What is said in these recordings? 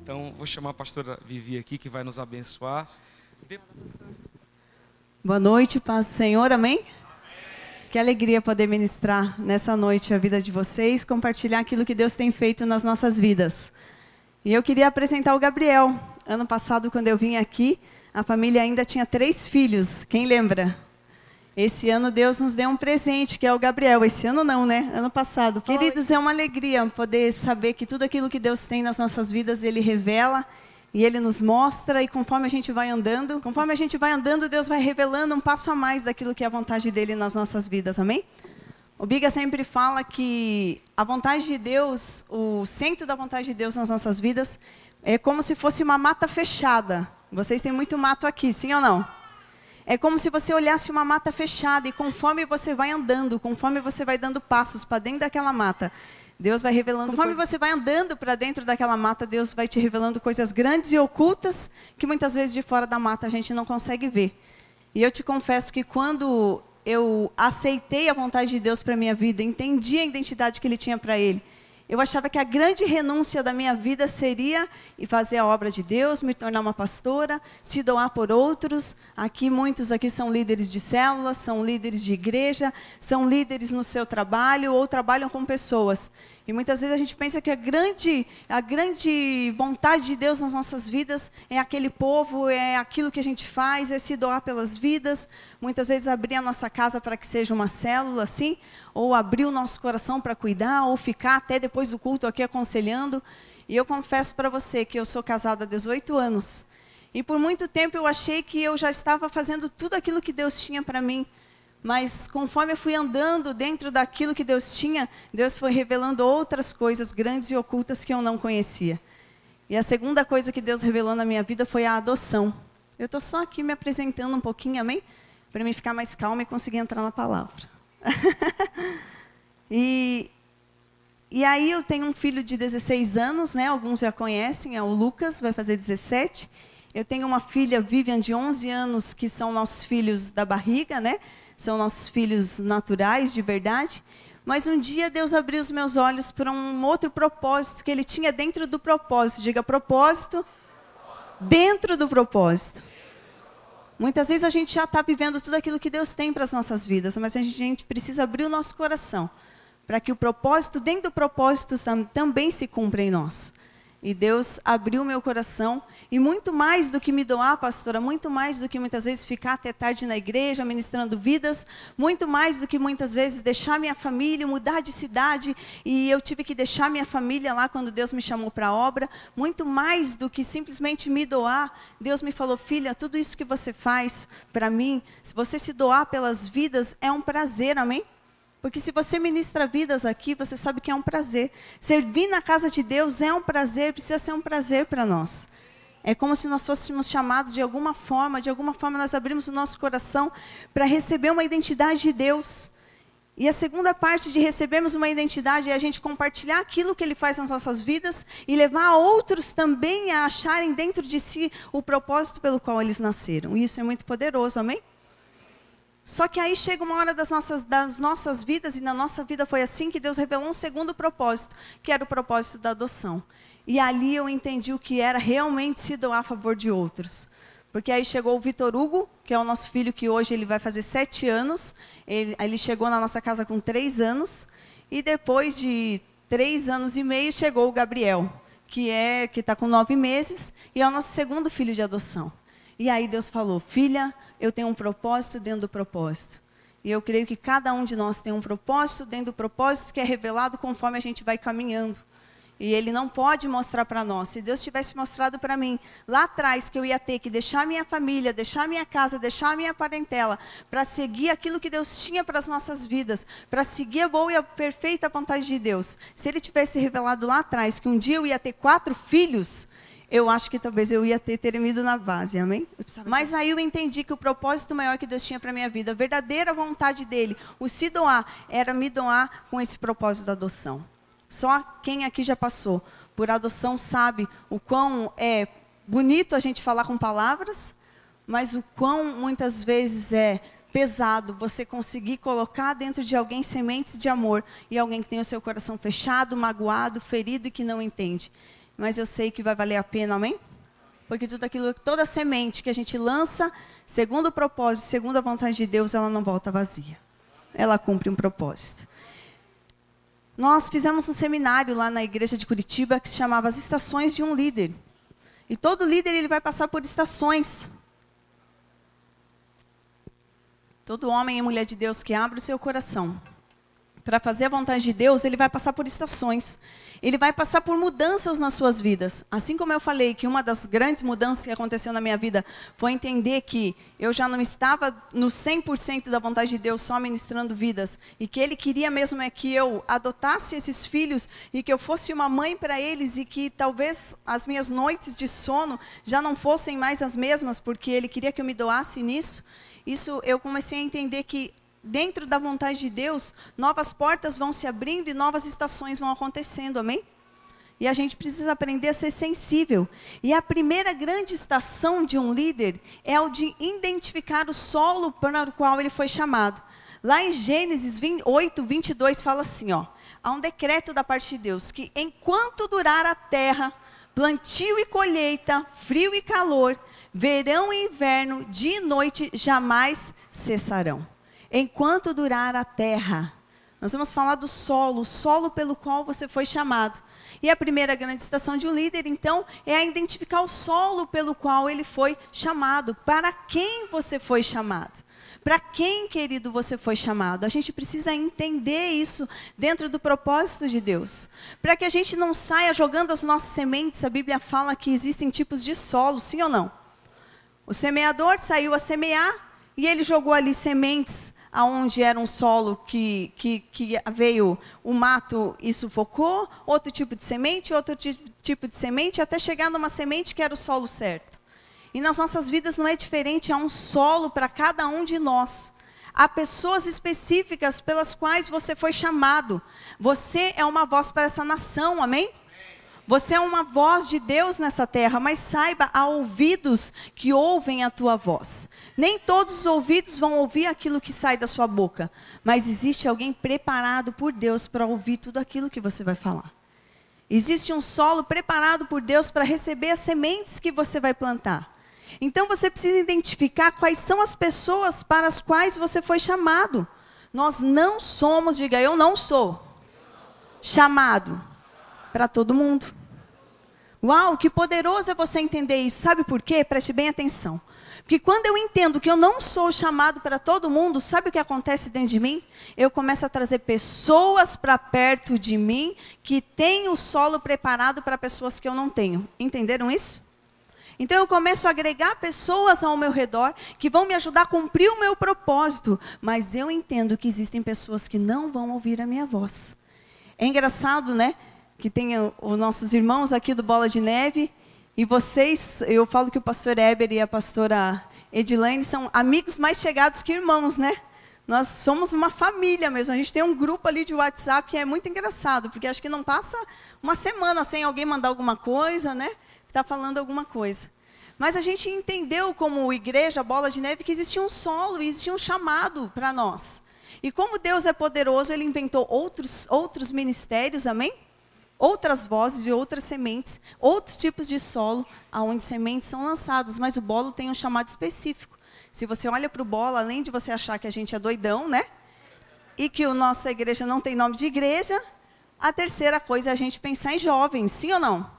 Então, vou chamar a pastora Vivi aqui, que vai nos abençoar. Boa noite, paz do Senhor, amém? Que alegria poder ministrar nessa noite a vida de vocês, compartilhar aquilo que Deus tem feito nas nossas vidas. E eu queria apresentar o Gabriel. Ano passado, quando eu vim aqui, a família ainda tinha 3 filhos, quem lembra? Esse ano Deus nos deu um presente, que é o Gabriel. Esse ano não, né? Ano passado. Queridos, é uma alegria poder saber que tudo aquilo que Deus tem nas nossas vidas, Ele revela e Ele nos mostra. E conforme a gente vai andando, Deus vai revelando um passo a mais daquilo que é a vontade dEle nas nossas vidas, amém? O Biga sempre fala que a vontade de Deus, o centro da vontade de Deus nas nossas vidas, é como se fosse uma mata fechada. Vocês têm muito mato aqui, sim ou não? É como se você olhasse uma mata fechada e conforme você vai andando, conforme você vai dando passos para dentro daquela mata, Deus vai revelando. Conforme você vai andando para dentro daquela mata, Deus vai te revelando coisas grandes e ocultas que muitas vezes de fora da mata a gente não consegue ver. E eu te confesso que quando eu aceitei a vontade de Deus para a minha vida, entendi a identidade que Ele tinha para Ele, eu achava que a grande renúncia da minha vida seria ir fazer a obra de Deus, me tornar uma pastora, se doar por outros. Aqui, muitos aqui são líderes de células, são líderes de igreja, são líderes no seu trabalho ou trabalham com pessoas. E muitas vezes a gente pensa que a grande vontade de Deus nas nossas vidas é aquele povo, é aquilo que a gente faz, é se doar pelas vidas. Muitas vezes abrir a nossa casa para que seja uma célula, assim, ou abrir o nosso coração para cuidar, ou ficar até depois do culto aqui aconselhando. E eu confesso para você que eu sou casada há 18 anos. E por muito tempo eu achei que eu já estava fazendo tudo aquilo que Deus tinha para mim. Mas conforme eu fui andando dentro daquilo que Deus tinha, Deus foi revelando outras coisas grandes e ocultas que eu não conhecia. E a segunda coisa que Deus revelou na minha vida foi a adoção. Eu estou só aqui me apresentando um pouquinho, amém? Para mim ficar mais calma e conseguir entrar na palavra. E aí eu tenho um filho de 16 anos, né? Alguns já conhecem, é o Lucas, vai fazer 17. Eu tenho uma filha, Vivian, de 11 anos, que são nossos filhos da barriga, né? São nossos filhos naturais, de verdade. Mas um dia Deus abriu os meus olhos para um outro propósito que Ele tinha dentro do propósito. Diga propósito, dentro do propósito. Muitas vezes a gente já está vivendo tudo aquilo que Deus tem para as nossas vidas, mas a gente precisa abrir o nosso coração para que o propósito, dentro do propósito, também se cumpra em nós. E Deus abriu meu coração, e muito mais do que me doar, pastora, muito mais do que muitas vezes ficar até tarde na igreja, ministrando vidas, muito mais do que muitas vezes deixar minha família, mudar de cidade, e eu tive que deixar minha família lá quando Deus me chamou para a obra, muito mais do que simplesmente me doar, Deus me falou, filha, tudo isso que você faz para mim, se você se doar pelas vidas, é um prazer, amém? Porque se você ministra vidas aqui, você sabe que é um prazer. Servir na casa de Deus é um prazer, precisa ser um prazer para nós. É como se nós fôssemos chamados de alguma forma nós abrimos o nosso coração para receber uma identidade de Deus. E a segunda parte de recebermos uma identidade é a gente compartilhar aquilo que Ele faz nas nossas vidas e levar outros também a acharem dentro de si o propósito pelo qual eles nasceram. E isso é muito poderoso, amém? Só que aí chega uma hora das nossas vidas, e na nossa vida foi assim, que Deus revelou um segundo propósito, que era o propósito da adoção. E ali eu entendi o que era realmente se doar a favor de outros. Porque aí chegou o Vitor Hugo, que é o nosso filho, que hoje ele vai fazer 7 anos. Ele chegou na nossa casa com 3 anos. E depois de 3 anos e meio, chegou o Gabriel, que está com 9 meses, e é o nosso segundo filho de adoção. E aí Deus falou, filha, eu tenho um propósito dentro do propósito. E eu creio que cada um de nós tem um propósito dentro do propósito que é revelado conforme a gente vai caminhando. E Ele não pode mostrar para nós. Se Deus tivesse mostrado para mim, lá atrás, que eu ia ter que deixar minha família, deixar minha casa, deixar minha parentela, para seguir aquilo que Deus tinha para as nossas vidas, para seguir a boa e a perfeita vontade de Deus. Se Ele tivesse revelado lá atrás que um dia eu ia ter 4 filhos, eu acho que talvez eu ia ter tremido na base, amém? Mas aí eu entendi que o propósito maior que Deus tinha para a minha vida, a verdadeira vontade dEle, o se doar, era me doar com esse propósito da adoção. Só quem aqui já passou por adoção sabe o quão é bonito a gente falar com palavras, mas o quão muitas vezes é pesado você conseguir colocar dentro de alguém sementes de amor, e alguém que tem o seu coração fechado, magoado, ferido e que não entende. mas eu sei que vai valer a pena, amém? Porque tudo aquilo, toda semente que a gente lança, segundo o propósito, segundo a vontade de Deus, ela não volta vazia. Ela cumpre um propósito. Nós fizemos um seminário lá na igreja de Curitiba que se chamava As Estações de um Líder. E todo líder ele vai passar por estações. Todo homem e mulher de Deus que abre o seu coração para fazer a vontade de Deus, ele vai passar por estações. Ele vai passar por mudanças nas suas vidas. Assim como eu falei que uma das grandes mudanças que aconteceu na minha vida foi entender que eu já não estava no 100% da vontade de Deus só ministrando vidas. E que Ele queria mesmo é que eu adotasse esses filhos e que eu fosse uma mãe para eles e que talvez as minhas noites de sono já não fossem mais as mesmas, porque Ele queria que eu me doasse nisso. Isso eu comecei a entender que dentro da vontade de Deus, novas portas vão se abrindo e novas estações vão acontecendo, amém? E a gente precisa aprender a ser sensível. E a primeira grande estação de um líder é o de identificar o solo para o qual ele foi chamado. Lá em Gênesis 8, 22 fala assim, ó, há um decreto da parte de Deus, que enquanto durar a terra, plantio e colheita, frio e calor, verão e inverno, dia e noite, jamais cessarão. Enquanto durar a terra. Nós vamos falar do solo, o solo pelo qual você foi chamado. E a primeira grande estação de um líder, então, é a identificar o solo pelo qual ele foi chamado. Para quem você foi chamado? Para quem, querido, você foi chamado? A gente precisa entender isso dentro do propósito de Deus. Para que a gente não saia jogando as nossas sementes, a Bíblia fala que existem tipos de solo, sim ou não? O semeador saiu a semear e ele jogou ali sementes aonde era um solo que veio o mato e sufocou, outro tipo de semente, até chegar numa semente que era o solo certo. E nas nossas vidas não é diferente, há um solo para cada um de nós. Há pessoas específicas pelas quais você foi chamado. Você é uma voz para essa nação, amém? Você é uma voz de Deus nessa terra, mas saiba, há ouvidos que ouvem a tua voz. Nem todos os ouvidos vão ouvir aquilo que sai da sua boca, mas existe alguém preparado por Deus para ouvir tudo aquilo que você vai falar. Existe um solo preparado por Deus para receber as sementes que você vai plantar. Então você precisa identificar quais são as pessoas para as quais você foi chamado. Nós não somos, diga eu não sou, chamado para todo mundo. Uau, que poderoso é você entender isso. Sabe por quê? Preste bem atenção. Porque quando eu entendo que eu não sou chamado para todo mundo, sabe o que acontece dentro de mim? Eu começo a trazer pessoas para perto de mim que têm o solo preparado para pessoas que eu não tenho. Entenderam isso? Então eu começo a agregar pessoas ao meu redor que vão me ajudar a cumprir o meu propósito. Mas eu entendo que existem pessoas que não vão ouvir a minha voz. É engraçado, né? Que tem os nossos irmãos aqui do Bola de Neve, e vocês, eu falo que o pastor Heber e a pastora Edilene são amigos mais chegados que irmãos, né? Nós somos uma família mesmo, a gente tem um grupo ali de WhatsApp que é muito engraçado, porque acho que não passa uma semana sem alguém mandar alguma coisa, né? Está falando alguma coisa. Mas a gente entendeu como igreja, Bola de Neve, que existia um solo, existia um chamado para nós. E como Deus é poderoso, Ele inventou outros ministérios, amém? Outras vozes e outras sementes, outros tipos de solo, onde sementes são lançadas, mas o bolo tem um chamado específico. Se você olha para o bolo, além de você achar que a gente é doidão, né? E que a nossa igreja não tem nome de igreja, a terceira coisa é a gente pensar em jovens, sim ou não?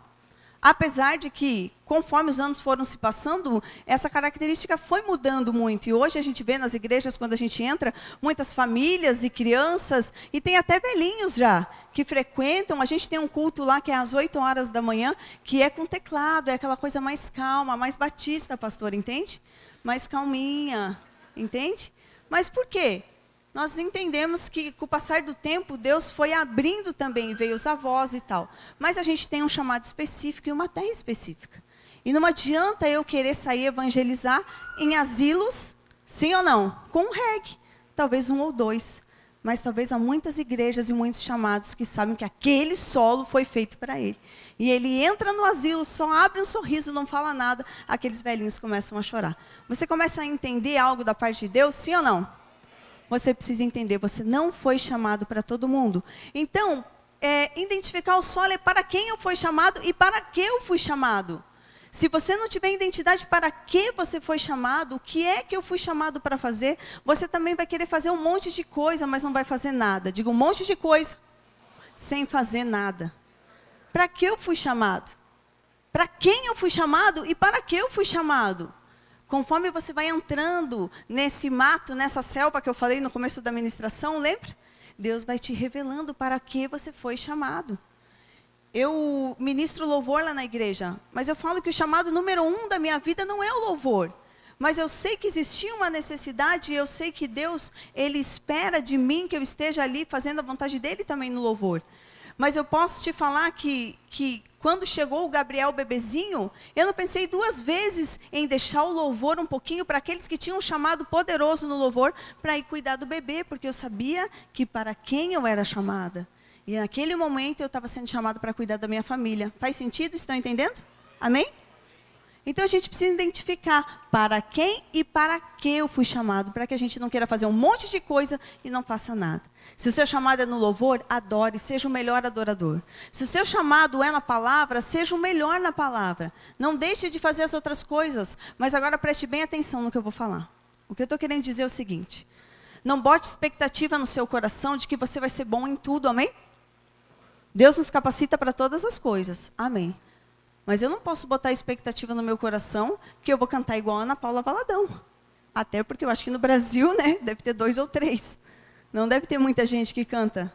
Apesar de que, conforme os anos foram se passando, essa característica foi mudando muito. E hoje a gente vê nas igrejas, quando a gente entra, muitas famílias e crianças, e tem até velhinhos já, que frequentam. A gente tem um culto lá que é às 8 horas da manhã, que é com teclado, é aquela coisa mais calma, mais batista, pastor, entende? Mais calminha, entende? Mas por quê? Nós entendemos que, com o passar do tempo, Deus foi abrindo também, veio os avós e tal. Mas a gente tem um chamado específico e uma terra específica. E não adianta eu querer sair evangelizar em asilos, sim ou não? Com um reggae, talvez 1 ou 2. Mas talvez há muitas igrejas e muitos chamados que sabem que aquele solo foi feito para ele. E ele entra no asilo, só abre um sorriso, não fala nada, aqueles velhinhos começam a chorar. Você começa a entender algo da parte de Deus, sim ou não? Você precisa entender, você não foi chamado para todo mundo. Então, identificar o solo é para quem eu fui chamado e para que eu fui chamado. Se você não tiver identidade para que você foi chamado, o que é que eu fui chamado para fazer, você também vai querer fazer um monte de coisa, mas não vai fazer nada. Diga um monte de coisa, sem fazer nada. Para que eu fui chamado? Para quem eu fui chamado e para que eu fui chamado? Conforme você vai entrando nesse mato, nessa selva que eu falei no começo da ministração, lembra? Deus vai te revelando para que você foi chamado. Eu ministro louvor lá na igreja, mas eu falo que o chamado número 1 da minha vida não é o louvor. Mas eu sei que existia uma necessidade, e eu sei que Deus, Ele espera de mim que eu esteja ali fazendo a vontade dEle também no louvor. Mas eu posso te falar que quando chegou o Gabriel bebezinho, eu não pensei 2 vezes em deixar o louvor um pouquinho para aqueles que tinham um chamado poderoso no louvor, para ir cuidar do bebê, porque eu sabia que para quem eu era chamada. E naquele momento eu estava sendo chamado para cuidar da minha família. Faz sentido? Estão entendendo? Amém? Então a gente precisa identificar para quem e para que eu fui chamado, para que a gente não queira fazer um monte de coisa e não faça nada. Se o seu chamado é no louvor, adore, seja o melhor adorador. Se o seu chamado é na palavra, seja o melhor na palavra. Não deixe de fazer as outras coisas, mas agora preste bem atenção no que eu vou falar. O que eu estou querendo dizer é o seguinte: não bote expectativa no seu coração de que você vai ser bom em tudo, amém? Deus nos capacita para todas as coisas, amém. Mas eu não posso botar expectativa no meu coração que eu vou cantar igual a Ana Paula Valadão. Até porque eu acho que no Brasil, né, deve ter 2 ou 3. Não deve ter muita gente que canta.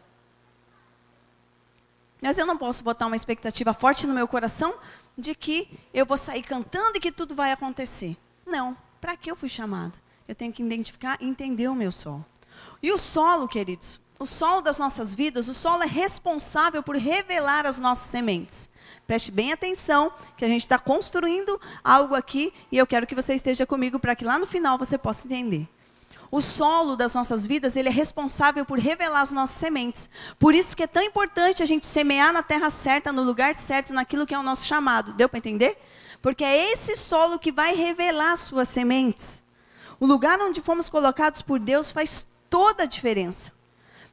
Mas eu não posso botar uma expectativa forte no meu coração de que eu vou sair cantando e que tudo vai acontecer. Não, para que eu fui chamada? Eu tenho que identificar e entender o meu solo. E o solo, queridos, o solo das nossas vidas, o solo é responsável por revelar as nossas sementes. Preste bem atenção, que a gente está construindo algo aqui, e eu quero que você esteja comigo para que lá no final você possa entender. O solo das nossas vidas, ele é responsável por revelar as nossas sementes. Por isso que é tão importante a gente semear na terra certa, no lugar certo, naquilo que é o nosso chamado. Deu para entender? Porque é esse solo que vai revelar as suas sementes. O lugar onde fomos colocados por Deus faz toda a diferença.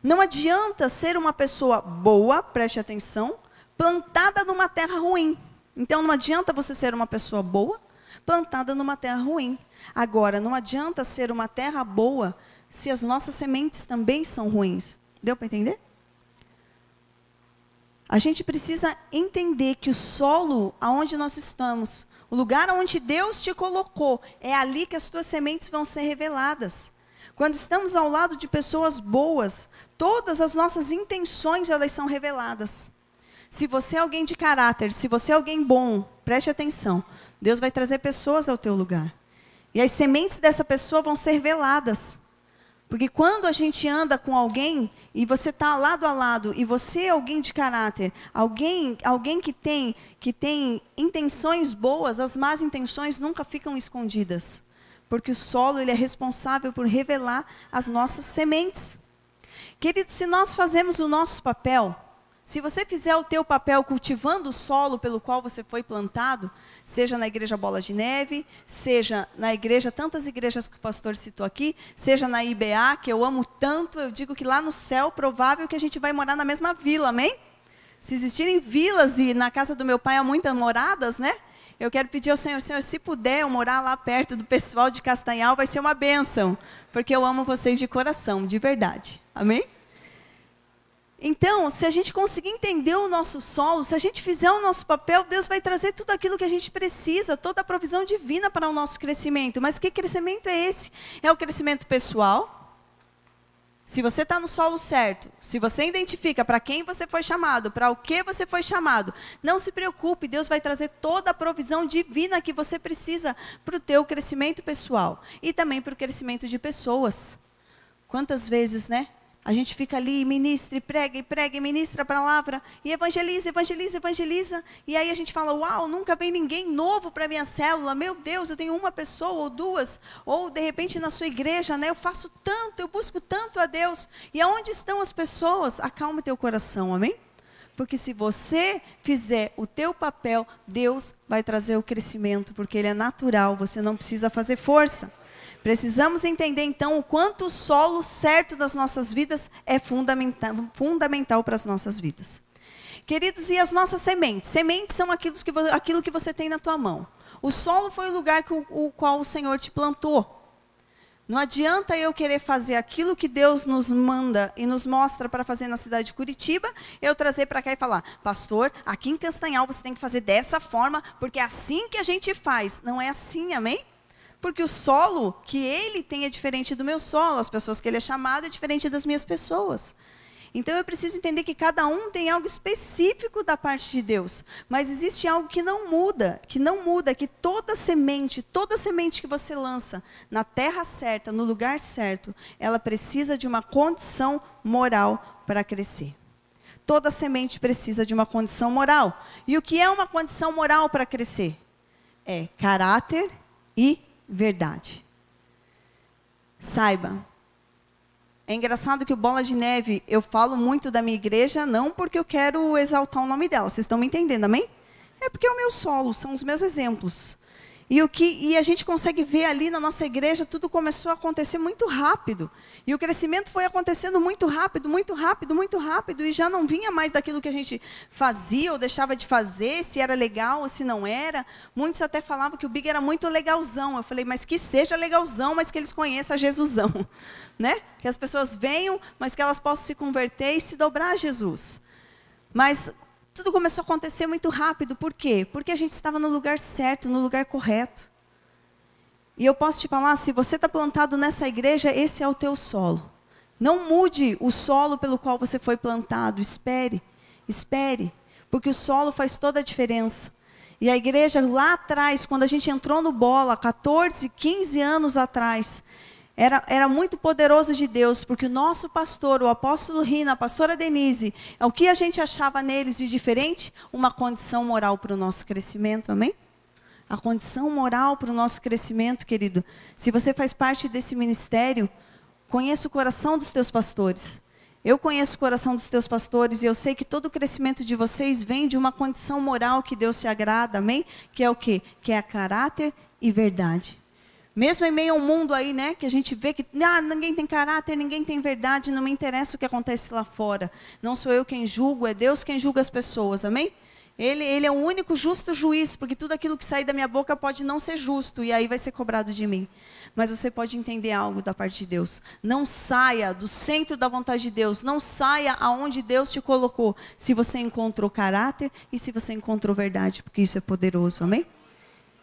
Não adianta ser uma pessoa boa, preste atenção, plantada numa terra ruim. Então não adianta você ser uma pessoa boa, plantada numa terra ruim. Agora, não adianta ser uma terra boa se as nossas sementes também são ruins. Deu para entender? A gente precisa entender que o solo aonde nós estamos, o lugar onde Deus te colocou, é ali que as tuas sementes vão ser reveladas. Quando estamos ao lado de pessoas boas, todas as nossas intenções, elas são reveladas. Se você é alguém de caráter, se você é alguém bom, preste atenção. Deus vai trazer pessoas ao teu lugar. E as sementes dessa pessoa vão ser veladas. Porque quando a gente anda com alguém, e você está lado a lado, e você é alguém de caráter, alguém que tem intenções boas, as más intenções nunca ficam escondidas. Porque o solo, ele é responsável por revelar as nossas sementes. Querido, se nós fazemos o nosso papel, se você fizer o teu papel cultivando o solo pelo qual você foi plantado, seja na igreja Bola de Neve, seja na igreja, tantas igrejas que o pastor citou aqui, seja na IBA, que eu amo tanto, eu digo que lá no céu, provável que a gente vai morar na mesma vila, amém? Se existirem vilas, e na casa do meu pai há muitas moradas, né? Eu quero pedir ao Senhor, Senhor, se puder eu morar lá perto do pessoal de Castanhal, vai ser uma bênção, porque eu amo vocês de coração, de verdade, amém? Então, se a gente conseguir entender o nosso solo, se a gente fizer o nosso papel, Deus vai trazer tudo aquilo que a gente precisa, toda a provisão divina para o nosso crescimento. Mas que crescimento é esse? É o crescimento pessoal? Se você está no solo certo, se você identifica para quem você foi chamado, para o que você foi chamado, não se preocupe, Deus vai trazer toda a provisão divina que você precisa para o teu crescimento pessoal e também para o crescimento de pessoas. Quantas vezes, né? A gente fica ali, ministra, e prega, ministra a palavra, e evangeliza. E aí a gente fala, uau, nunca vem ninguém novo para a minha célula. Meu Deus, eu tenho uma pessoa ou duas. Ou, de repente, na sua igreja, né, eu faço tanto, eu busco tanto a Deus. E aonde estão as pessoas? Acalma teu coração, amém? Porque se você fizer o teu papel, Deus vai trazer o crescimento, porque ele é natural, você não precisa fazer força. Precisamos entender, então, o quanto o solo certo das nossas vidas é fundamental para as nossas vidas. Queridos, e as nossas sementes? Sementes são aquilo que você tem na tua mão. O solo foi o lugar o qual o Senhor te plantou. Não adianta eu querer fazer aquilo que Deus nos manda e nos mostra para fazer na cidade de Curitiba, eu trazer para cá e falar, pastor, aqui em Castanhal você tem que fazer dessa forma, porque é assim que a gente faz. Não é assim, amém? Porque o solo que ele tem é diferente do meu solo, as pessoas que ele é chamado é diferente das minhas pessoas. Então eu preciso entender que cada um tem algo específico da parte de Deus. Mas existe algo que não muda, que toda semente que você lança na terra certa, no lugar certo, ela precisa de uma condição moral para crescer. Toda semente precisa de uma condição moral. E o que é uma condição moral para crescer? É caráter e verdade. Saiba. É engraçado que o Bola de Neve, eu falo muito da minha igreja, não porque eu quero exaltar o nome dela. Vocês estão me entendendo, amém? É porque é o meu solo, são os meus exemplos. E a gente consegue ver ali na nossa igreja, tudo começou a acontecer muito rápido. E o crescimento foi acontecendo muito rápido, muito rápido, muito rápido. E já não vinha mais daquilo que a gente fazia ou deixava de fazer, se era legal ou se não era. Muitos até falavam que o Big era muito legalzão. Eu falei, mas que seja legalzão, mas que eles conheçam a Jesusão. Né? Que as pessoas venham, mas que elas possam se converter e se dobrar a Jesus. Mas tudo começou a acontecer muito rápido. Por quê? Porque a gente estava no lugar certo, no lugar correto. E eu posso te falar, se você está plantado nessa igreja, esse é o teu solo. Não mude o solo pelo qual você foi plantado. Espere, espere. Porque o solo faz toda a diferença. E a igreja lá atrás, quando a gente entrou no Bola, 14, 15 anos atrás, era muito poderoso de Deus, porque o nosso pastor, o apóstolo Rina, a pastora Denise, o que a gente achava neles de diferente? Uma condição moral para o nosso crescimento, amém? A condição moral para o nosso crescimento, querido. Se você faz parte desse ministério, conheça o coração dos teus pastores. Eu conheço o coração dos teus pastores e eu sei que todo o crescimento de vocês vem de uma condição moral que Deus se agrada, amém? Que é o quê? Que é a caráter e verdade. Mesmo em meio a um mundo aí, né, que a gente vê que ninguém tem caráter, ninguém tem verdade, não me interessa o que acontece lá fora. Não sou eu quem julgo, é Deus quem julga as pessoas, amém? Ele é o único justo juiz, porque tudo aquilo que sair da minha boca pode não ser justo, e aí vai ser cobrado de mim. Mas você pode entender algo da parte de Deus. Não saia do centro da vontade de Deus, não saia aonde Deus te colocou, se você encontrou caráter e se você encontrou verdade, porque isso é poderoso, amém?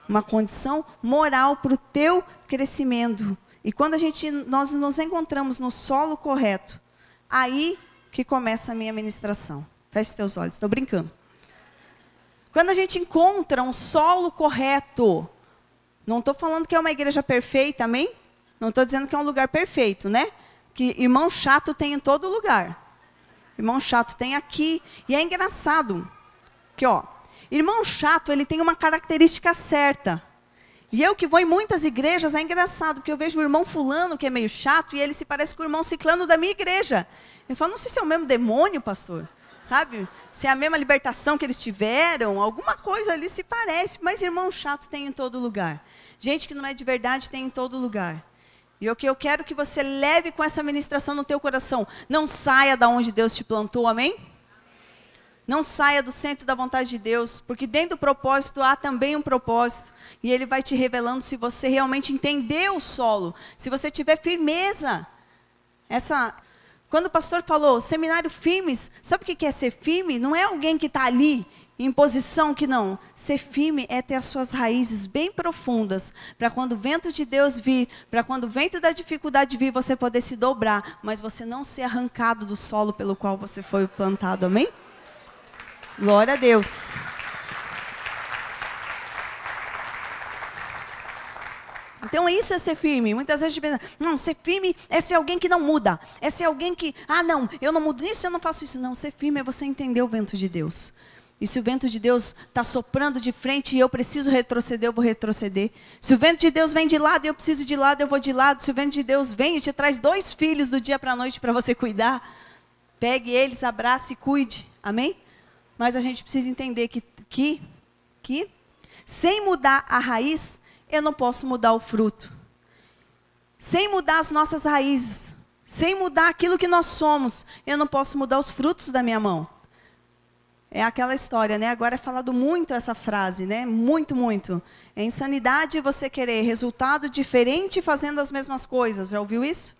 Uma condição moral para o teu crescimento. E quando nós nos encontramos no solo correto, aí que começa a minha ministração. Feche teus olhos, estou brincando. Quando a gente encontra um solo correto, não estou falando que é uma igreja perfeita, amém? Não estou dizendo que é um lugar perfeito, né? Que irmão chato tem em todo lugar. Irmão chato tem aqui. E é engraçado que, irmão chato, ele tem uma característica certa. E eu que vou em muitas igrejas, é engraçado, porque eu vejo o irmão fulano, que é meio chato, e ele se parece com o irmão ciclano da minha igreja. Eu falo, não sei se é o mesmo demônio, pastor, sabe? Se é a mesma libertação que eles tiveram, alguma coisa ali se parece, mas irmão chato tem em todo lugar. Gente que não é de verdade tem em todo lugar. E o que eu quero que você leve com essa ministração no teu coração, não saia da onde Deus te plantou, amém? Não saia do centro da vontade de Deus, porque dentro do propósito há também um propósito. E Ele vai te revelando se você realmente entender o solo, se você tiver firmeza. Quando o pastor falou, seminário firmes, sabe o que é ser firme? Não é alguém que está ali, em posição que não. Ser firme é ter as suas raízes bem profundas, para quando o vento de Deus vir, para quando o vento da dificuldade vir, você poder se dobrar, mas você não ser arrancado do solo pelo qual você foi plantado, amém? Glória a Deus. Então isso é ser firme. Muitas vezes a gente pensa, não, ser firme é ser alguém que não muda. É ser alguém que, não, eu não mudo nisso, eu não faço isso. Não, ser firme é você entender o vento de Deus. E se o vento de Deus está soprando de frente e eu preciso retroceder, eu vou retroceder. Se o vento de Deus vem de lado e eu preciso de lado, eu vou de lado. Se o vento de Deus vem e te traz 2 filhos do dia para a noite para você cuidar, pegue eles, abrace e cuide. Amém? Mas a gente precisa entender que sem mudar a raiz, eu não posso mudar o fruto. sem mudar as nossas raízes, sem mudar aquilo que nós somos, eu não posso mudar os frutos da minha mão. É aquela história, né? Agora é falado muito essa frase, né? Muito, muito. É insanidade você querer resultado diferente fazendo as mesmas coisas. Já ouviu isso?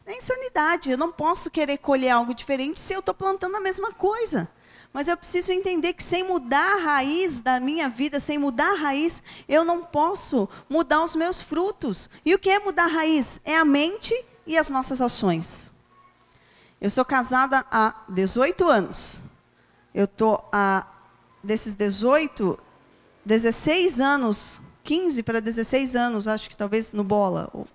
É insanidade. Eu não posso querer colher algo diferente se eu estou plantando a mesma coisa. Mas eu preciso entender que sem mudar a raiz da minha vida, sem mudar a raiz, eu não posso mudar os meus frutos. E o que é mudar a raiz? É a mente e as nossas ações. Eu sou casada há 18 anos. Eu estou desses 18, 16 anos, 15 para 16 anos, acho que talvez no bola. O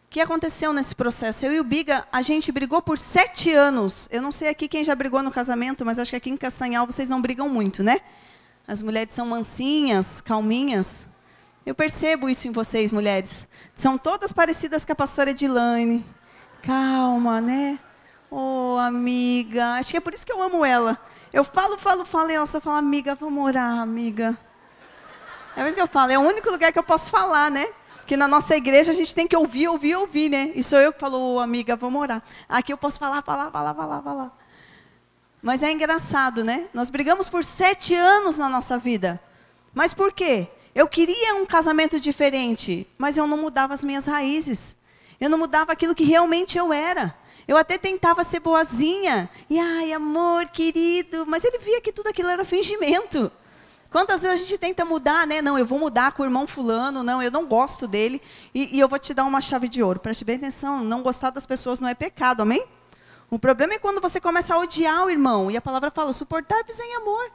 que aconteceu nesse processo? Eu e o Biga, a gente brigou por 7 anos. Eu não sei aqui quem já brigou no casamento, mas acho que aqui em Castanhal vocês não brigam muito, né? As mulheres são mansinhas, calminhas. Eu percebo isso em vocês, mulheres. São todas parecidas com a pastora Edilane. Calma, né? Oh, amiga, acho que é por isso que eu amo ela. Eu falo, e ela só fala, amiga, vamos orar, amiga. É isso que eu falo, é o único lugar que eu posso falar, né? Porque na nossa igreja a gente tem que ouvir, né? E sou eu que falo, oh, amiga, vamos orar. Aqui eu posso falar. Mas é engraçado, né? Nós brigamos por 7 anos na nossa vida. Mas por quê? Eu queria um casamento diferente, mas eu não mudava as minhas raízes. Eu não mudava aquilo que realmente eu era. Eu até tentava ser boazinha. E, ai, amor, querido. Mas ele via que tudo aquilo era fingimento. Quantas vezes a gente tenta mudar, né? Não, eu vou mudar com o irmão fulano. Não, eu não gosto dele. E eu vou te dar uma chave de ouro. Preste bem atenção. Não gostar das pessoas não é pecado, amém? O problema é quando você começa a odiar o irmão. E a palavra fala, suportáveis em amor.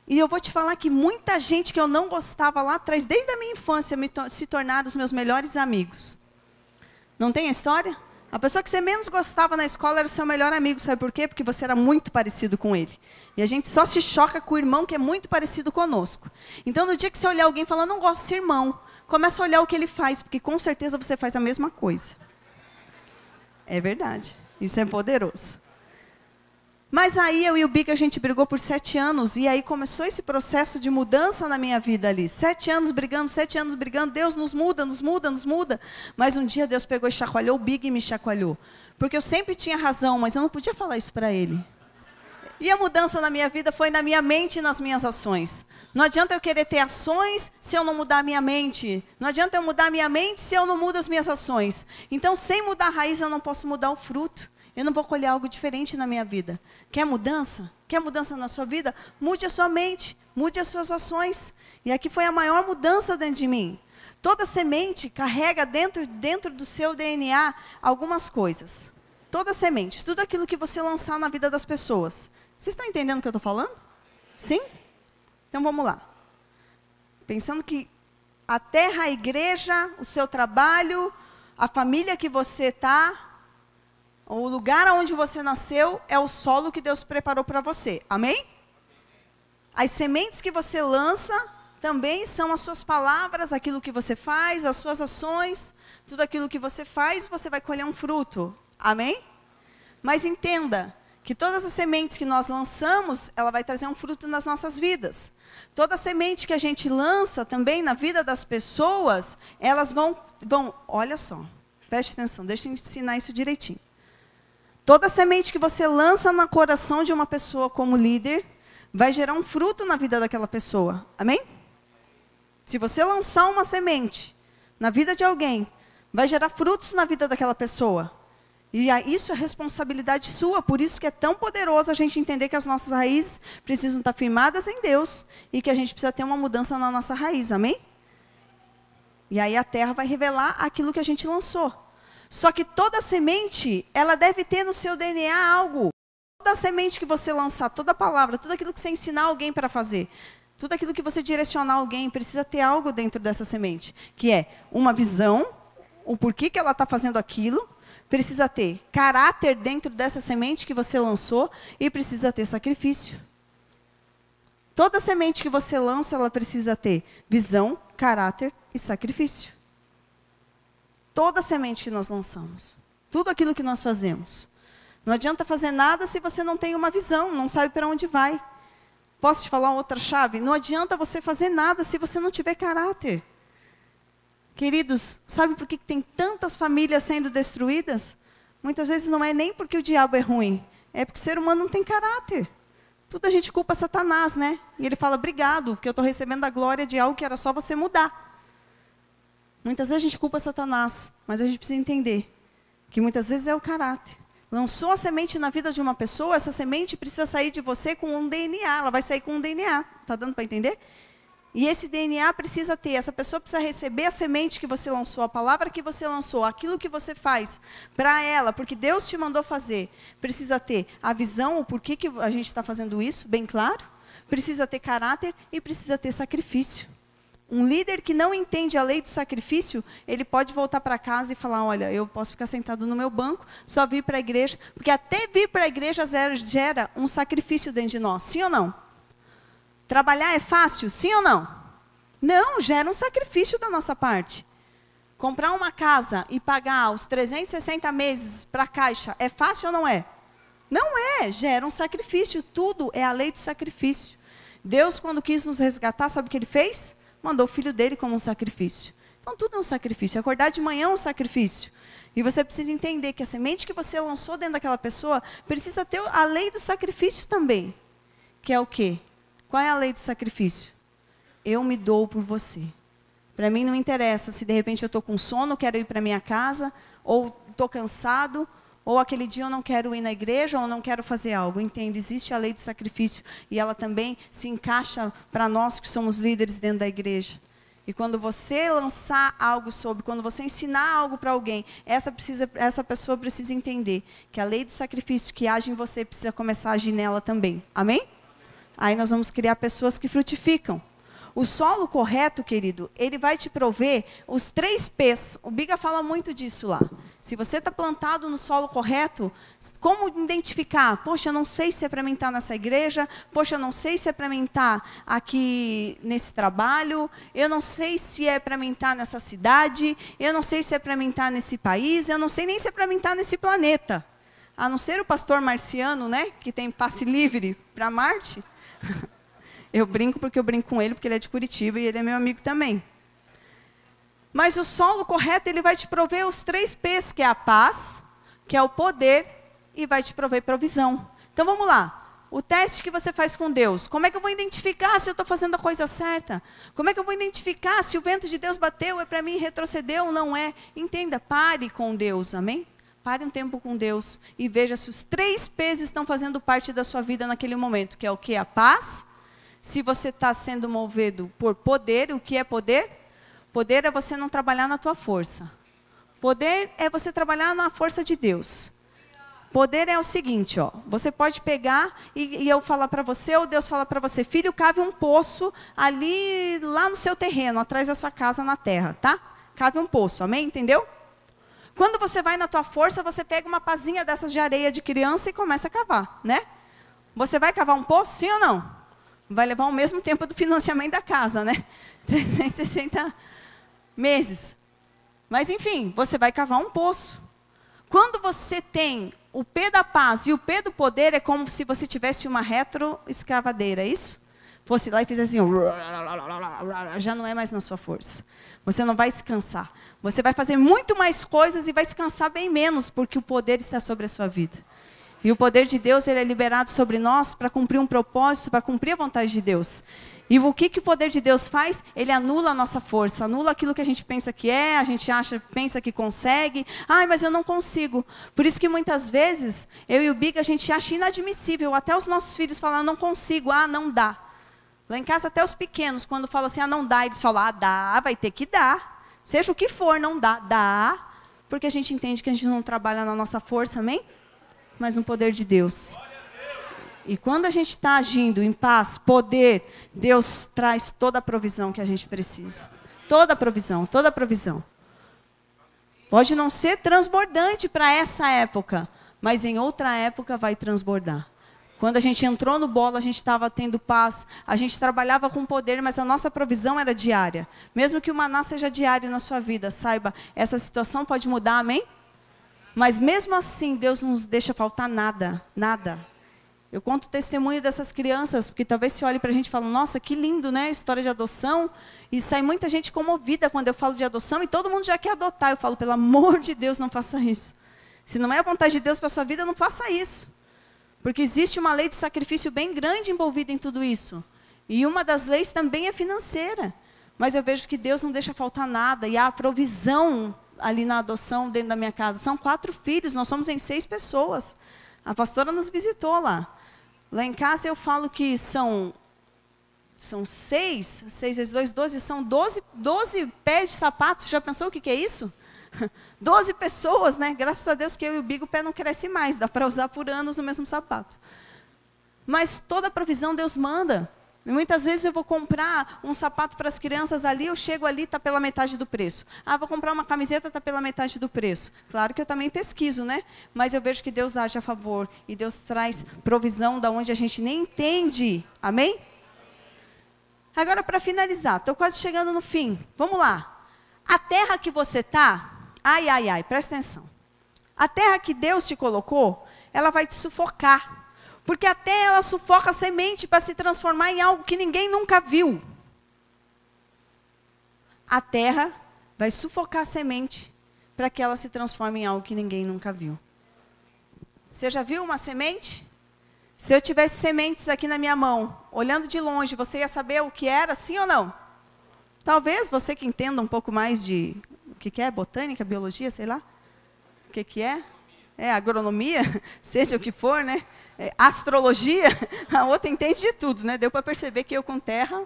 E eu vou te falar que muita gente que eu não gostava lá atrás, desde a minha infância, se tornaram os meus melhores amigos. Não tem a história? A pessoa que você menos gostava na escola era o seu melhor amigo, sabe por quê? Porque você era muito parecido com ele. E a gente só se choca com o irmão que é muito parecido conosco. Então, no dia que você olhar alguém e falar, não gosto desse irmão, começa a olhar o que ele faz, porque com certeza você faz a mesma coisa. É verdade. Isso é poderoso. Mas aí eu e o Biga, a gente brigou por 7 anos, e aí começou esse processo de mudança na minha vida ali. 7 anos brigando, Deus nos muda. Mas um dia Deus pegou e chacoalhou o Biga e me chacoalhou. Porque eu sempre tinha razão, mas eu não podia falar isso para ele. E a mudança na minha vida foi na minha mente e nas minhas ações. Não adianta eu querer ter ações se eu não mudar a minha mente. Não adianta eu mudar a minha mente se eu não mudo as minhas ações. Então, sem mudar a raiz, eu não posso mudar o fruto. Eu não vou colher algo diferente na minha vida. Quer mudança? Quer mudança na sua vida? Mude a sua mente, mude as suas ações. E aqui foi a maior mudança dentro de mim. Toda semente carrega dentro do seu DNA algumas coisas. Toda semente, tudo aquilo que você lançar na vida das pessoas. Vocês estão entendendo o que eu estou falando? Sim? Então vamos lá. Pensando que a terra, a igreja, o seu trabalho, a família que você está, o lugar onde você nasceu é o solo que Deus preparou para você. Amém? As sementes que você lança também são as suas palavras, aquilo que você faz, as suas ações. Tudo aquilo que você faz, você vai colher um fruto. Amém? Mas entenda que todas as sementes que nós lançamos, ela vai trazer um fruto nas nossas vidas. Toda semente que a gente lança também na vida das pessoas, elas vão olha só, preste atenção, deixa eu ensinar isso direitinho. Toda semente que você lança no coração de uma pessoa como líder, vai gerar um fruto na vida daquela pessoa. Amém? Se você lançar uma semente na vida de alguém, vai gerar frutos na vida daquela pessoa. E isso é responsabilidade sua, por isso que é tão poderoso a gente entender que as nossas raízes precisam estar firmadas em Deus e que a gente precisa ter uma mudança na nossa raiz. Amém? E aí a terra vai revelar aquilo que a gente lançou. Só que toda semente, ela deve ter no seu DNA algo. Toda semente que você lançar, toda palavra, tudo aquilo que você ensinar alguém para fazer, tudo aquilo que você direcionar alguém, precisa ter algo dentro dessa semente. Que é uma visão, o porquê que ela está fazendo aquilo, precisa ter caráter dentro dessa semente que você lançou e precisa ter sacrifício. Toda semente que você lança, ela precisa ter visão, caráter e sacrifício. Toda semente que nós lançamos, tudo aquilo que nós fazemos. Não adianta fazer nada se você não tem uma visão, não sabe para onde vai. Posso te falar outra chave? Não adianta você fazer nada se você não tiver caráter. Queridos, sabe por que tem tantas famílias sendo destruídas? Muitas vezes não é nem porque o diabo é ruim, é porque o ser humano não tem caráter. Tudo a gente culpa Satanás, né? E ele fala, obrigado, porque eu estou recebendo a glória de algo que era só você mudar. Muitas vezes a gente culpa Satanás, mas a gente precisa entender que muitas vezes é o caráter. Lançou a semente na vida de uma pessoa, essa semente precisa sair de você com um DNA, ela vai sair com um DNA. Está dando para entender? E esse DNA precisa ter, essa pessoa precisa receber a semente que você lançou, a palavra que você lançou, aquilo que você faz para ela, porque Deus te mandou fazer. Precisa ter a visão, o porquê que a gente está fazendo isso, bem claro. Precisa ter caráter e precisa ter sacrifício. Um líder que não entende a lei do sacrifício, ele pode voltar para casa e falar, olha, eu posso ficar sentado no meu banco, só vir para a igreja, porque até vir para a igreja gera um sacrifício dentro de nós, sim ou não? Trabalhar é fácil, sim ou não? Não, gera um sacrifício da nossa parte. Comprar uma casa e pagar os 360 meses para a Caixa, é fácil ou não é? Não é, gera um sacrifício, tudo é a lei do sacrifício. Deus, quando quis nos resgatar, sabe o que Ele fez? Mandou o Filho dele como um sacrifício. Então tudo é um sacrifício, acordar de manhã é um sacrifício. E você precisa entender que a semente que você lançou dentro daquela pessoa, precisa ter a lei do sacrifício também. Que é o quê? Qual é a lei do sacrifício? Eu me dou por você. Para mim não interessa se de repente eu estou com sono, quero ir para minha casa, ou estou cansado, ou aquele dia eu não quero ir na igreja, ou não quero fazer algo. Entende? Existe a lei do sacrifício e ela também se encaixa para nós que somos líderes dentro da igreja. E quando você lançar algo sobre, quando você ensinar algo para alguém, essa pessoa precisa entender que a lei do sacrifício que age em você precisa começar a agir nela também. Amém? Aí nós vamos criar pessoas que frutificam. O solo correto, querido, ele vai te prover os 3 P's. O Biga fala muito disso lá. Se você está plantado no solo correto, como identificar? Poxa, eu não sei se é para mim estar nessa igreja. Poxa, eu não sei se é para mim estar aqui nesse trabalho. Eu não sei se é para mim estar nessa cidade. Eu não sei se é para mim estar nesse país. Eu não sei nem se é para mim estar nesse planeta. A não ser o pastor marciano, né, que tem passe livre para Marte. Eu brinco porque eu brinco com ele, porque ele é de Curitiba e ele é meu amigo também. Mas o solo correto, ele vai te prover os 3 P's, que é a paz, que é o poder, e vai te prover provisão. Então vamos lá. O teste que você faz com Deus. Como é que eu vou identificar se eu estou fazendo a coisa certa? Como é que eu vou identificar se o vento de Deus bateu, é para mim, retrocedeu ou não é? Entenda, pare com Deus, amém? Pare um tempo com Deus e veja se os 3 P's estão fazendo parte da sua vida naquele momento, que é o que? A paz. Se você está sendo movido por poder, o que é poder? Poder é você não trabalhar na tua força. Poder é você trabalhar na força de Deus. Poder é o seguinte, ó, você pode pegar e eu falar para você, ou Deus falar para você, filho, cave um poço ali, lá no seu terreno, atrás da sua casa na terra, tá? Cave um poço, amém? Entendeu? Quando você vai na tua força, você pega uma pazinha dessas de areia de criança e começa a cavar, né? Você vai cavar um poço, sim ou não? Vai levar o mesmo tempo do financiamento da casa, né? 360 meses. Mas, enfim, você vai cavar um poço. Quando você tem o P da paz e o P do poder, é como se você tivesse uma retroescavadeira, é isso? Fosse lá e fizesse assim, já não é mais na sua força. Você não vai se cansar. Você vai fazer muito mais coisas e vai se cansar bem menos, porque o poder está sobre a sua vida. E o poder de Deus, ele é liberado sobre nós para cumprir um propósito, para cumprir a vontade de Deus. E o que o poder de Deus faz? Ele anula a nossa força, anula aquilo que a gente pensa que é, a gente pensa que consegue. Ai, mas eu não consigo. Por isso que muitas vezes, eu e o Biga, a gente acha inadmissível. Até os nossos filhos falam, eu não consigo, não dá. Lá em casa, até os pequenos, quando falam assim, não dá, eles falam, dá, vai ter que dar. Seja o que for, não dá, dá. Porque a gente entende que a gente não trabalha na nossa força, amém? Mas no poder de Deus. E quando a gente está agindo em paz, poder, Deus traz toda a provisão que a gente precisa. Toda a provisão, toda a provisão. Pode não ser transbordante para essa época, mas em outra época vai transbordar. Quando a gente entrou no bolo, a gente estava tendo paz, a gente trabalhava com poder, mas a nossa provisão era diária. Mesmo que o maná seja diário na sua vida, saiba, essa situação pode mudar, amém? Mas mesmo assim, Deus não nos deixa faltar nada, nada. Eu conto o testemunho dessas crianças, porque talvez se olhe para a gente e fale, nossa, que lindo, né? História de adoção. E sai muita gente comovida quando eu falo de adoção e todo mundo já quer adotar. Eu falo, pelo amor de Deus, não faça isso. Se não é a vontade de Deus para a sua vida, não faça isso. Porque existe uma lei de sacrifício bem grande envolvida em tudo isso. E uma das leis também é financeira. Mas eu vejo que Deus não deixa faltar nada. E há provisão ali na adoção dentro da minha casa. São 4 filhos, nós somos em 6 pessoas. A pastora nos visitou lá. Lá em casa eu falo que são 6 vezes 2, 12, são 12 pés de sapatos. Já pensou o que é isso? 12 pessoas, né? Graças a Deus que eu e o Bigo, o pé não cresce mais. Dá para usar por anos o mesmo sapato. Mas toda a provisão Deus manda. E muitas vezes eu vou comprar um sapato para as crianças ali, eu chego ali, está pela metade do preço. Ah, vou comprar uma camiseta, está pela metade do preço. Claro que eu também pesquiso, né? Mas eu vejo que Deus age a favor. E Deus traz provisão da onde a gente nem entende. Amém? Agora, para finalizar, estou quase chegando no fim. Vamos lá. A terra que você está, ai, presta atenção. A terra que Deus te colocou, ela vai te sufocar. Porque até ela sufoca a semente para se transformar em algo que ninguém nunca viu. A terra vai sufocar a semente para que ela se transforme em algo que ninguém nunca viu. Você já viu uma semente? Se eu tivesse sementes aqui na minha mão, olhando de longe, você ia saber o que era, sim ou não? Talvez você que entenda um pouco mais de o que é botânica, biologia, sei lá. O que é? É agronomia, seja o que for, né? Astrologia, a outra entende de tudo, né? Deu para perceber que eu com terra.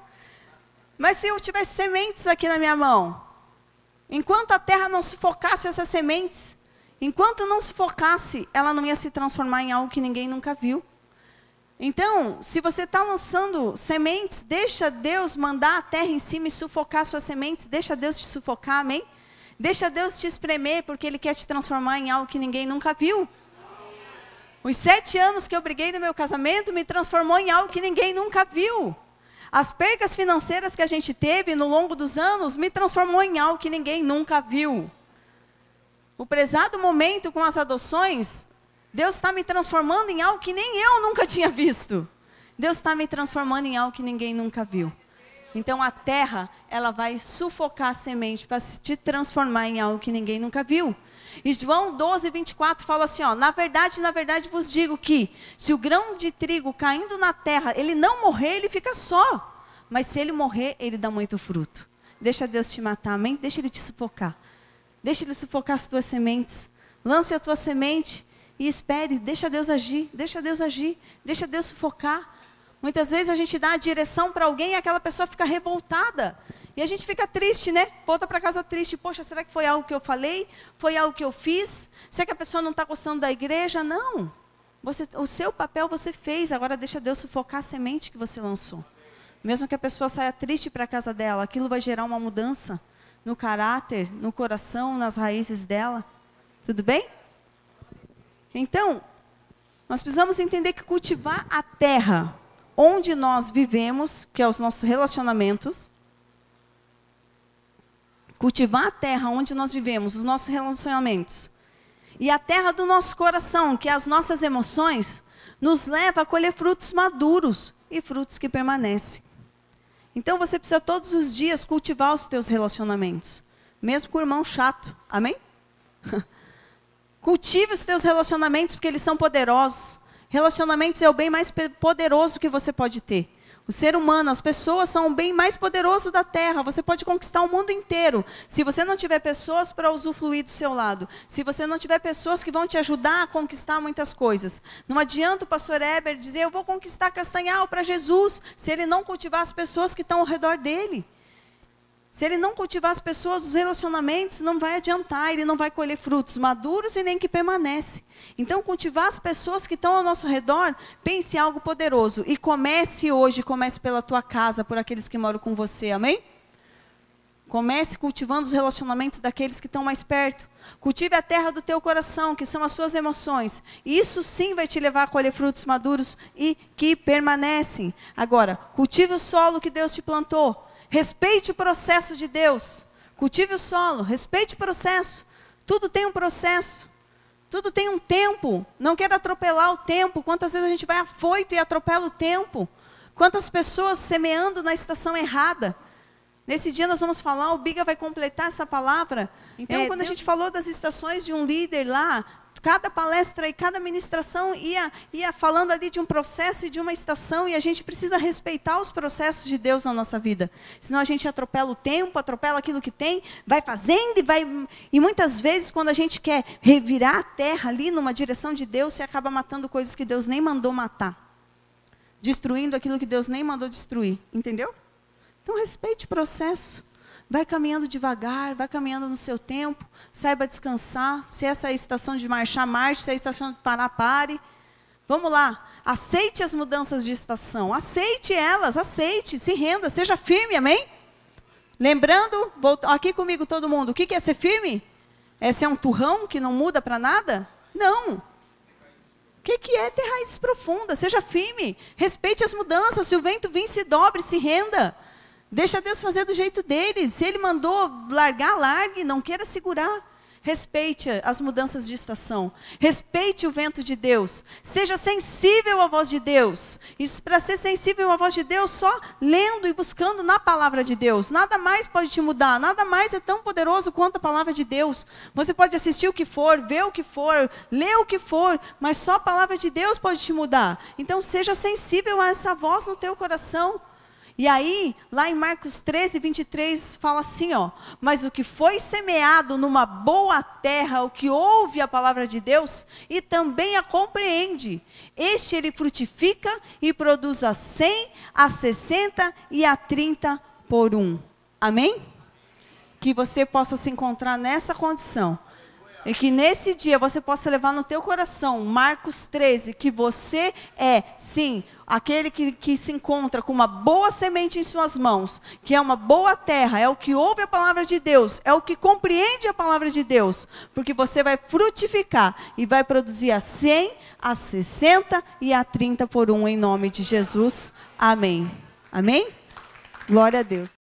Mas se eu tivesse sementes aqui na minha mão, enquanto a terra não sufocasse essas sementes, enquanto não sufocasse, ela não ia se transformar em algo que ninguém nunca viu. Então, se você está lançando sementes, deixa Deus mandar a terra em cima e sufocar suas sementes, deixa Deus te sufocar, amém? Deixa Deus te espremer, porque Ele quer te transformar em algo que ninguém nunca viu. Os 7 anos que eu briguei no meu casamento me transformou em algo que ninguém nunca viu. As percas financeiras que a gente teve no longo dos anos me transformou em algo que ninguém nunca viu. O prezado momento com as adoções, Deus está me transformando em algo que nem eu nunca tinha visto. Deus está me transformando em algo que ninguém nunca viu. Então a terra, ela vai sufocar a semente para te transformar em algo que ninguém nunca viu. E João 12, 24 fala assim, ó, na verdade vos digo que se o grão de trigo caindo na terra, ele não morrer, ele fica só. Mas se ele morrer, ele dá muito fruto. Deixa Deus te matar, amém? Deixa Ele te sufocar. Deixa Ele sufocar as tuas sementes. Lance a tua semente e espere, deixa Deus agir, deixa Deus agir, deixa Deus sufocar. Muitas vezes a gente dá a direção para alguém e aquela pessoa fica revoltada. E a gente fica triste, né? Volta para casa triste. Poxa, será que foi algo que eu falei? Foi algo que eu fiz? Será que a pessoa não está gostando da igreja? Não. O seu papel você fez. Agora deixa Deus sufocar a semente que você lançou. Mesmo que a pessoa saia triste para a casa dela, aquilo vai gerar uma mudança no caráter, no coração, nas raízes dela. Tudo bem? Então, nós precisamos entender que cultivar a terra onde nós vivemos, que é os nossos relacionamentos, cultivar a terra onde nós vivemos, os nossos relacionamentos, e a terra do nosso coração, que é as nossas emoções, nos leva a colher frutos maduros e frutos que permanecem. Então você precisa todos os dias cultivar os teus relacionamentos, mesmo com o irmão chato, amém? Cultive os teus relacionamentos porque eles são poderosos. Relacionamentos é o bem mais poderoso que você pode ter. O ser humano, as pessoas são o bem mais poderoso da terra. Você pode conquistar o mundo inteiro. Se você não tiver pessoas para usufruir do seu lado. Se você não tiver pessoas que vão te ajudar a conquistar muitas coisas. Não adianta o pastor Heber dizer, eu vou conquistar Castanhal para Jesus, se ele não cultivar as pessoas que estão ao redor dele. Se ele não cultivar as pessoas, os relacionamentos, não vai adiantar, ele não vai colher frutos maduros e nem que permanecem. Então, cultivar as pessoas que estão ao nosso redor, pense em algo poderoso. E comece hoje, comece pela tua casa, por aqueles que moram com você, amém? Comece cultivando os relacionamentos daqueles que estão mais perto. Cultive a terra do teu coração, que são as suas emoções. E isso sim vai te levar a colher frutos maduros e que permanecem. Agora, cultive o solo que Deus te plantou. Respeite o processo de Deus. Cultive o solo, respeite o processo. Tudo tem um processo. Tudo tem um tempo. Não quero atropelar o tempo. Quantas vezes a gente vai afoito e atropela o tempo? Quantas pessoas semeando na estação errada? Nesse dia nós vamos falar, o Biga vai completar essa palavra. Então, quando a gente falou das estações de um líder lá, cada palestra e cada ministração ia falando ali de um processo e de uma estação, e a gente precisa respeitar os processos de Deus na nossa vida. Senão a gente atropela o tempo, atropela aquilo que tem, vai fazendo e muitas vezes quando a gente quer revirar a terra ali numa direção de Deus, você acaba matando coisas que Deus nem mandou matar. Destruindo aquilo que Deus nem mandou destruir. Entendeu? Então, respeite o processo. Vai caminhando devagar, vai caminhando no seu tempo. Saiba descansar. Se essa é a estação de marchar, marche. Se é a estação de parar, pare. Vamos lá. Aceite as mudanças de estação. Aceite elas, aceite. Se renda, seja firme, amém? Lembrando, aqui comigo todo mundo, o que é ser firme? É ser um turrão que não muda para nada? Não. O que é ter raízes profundas? Seja firme. Respeite as mudanças. Se o vento vir, se dobre, se renda. Deixa Deus fazer do jeito dele. Se Ele mandou largar, largue. Não queira segurar. Respeite as mudanças de estação. Respeite o vento de Deus. Seja sensível à voz de Deus. Isso, para ser sensível à voz de Deus, só lendo e buscando na palavra de Deus. Nada mais pode te mudar. Nada mais é tão poderoso quanto a palavra de Deus. Você pode assistir o que for, ver o que for, ler o que for, mas só a palavra de Deus pode te mudar. Então, seja sensível a essa voz no teu coração. E aí, lá em Marcos 13, 23, fala assim, ó. Mas o que foi semeado numa boa terra, o que ouve a palavra de Deus e também a compreende, este ele frutifica e produz a 100, a 60 e a 30 por 1. Amém? Que você possa se encontrar nessa condição. E que nesse dia você possa levar no teu coração, Marcos 13, que você é, sim, aquele que se encontra com uma boa semente em suas mãos, que é uma boa terra, é o que ouve a palavra de Deus, é o que compreende a palavra de Deus, porque você vai frutificar e vai produzir a 100, a 60 e a 30 por 1 em nome de Jesus. Amém. Amém? Glória a Deus.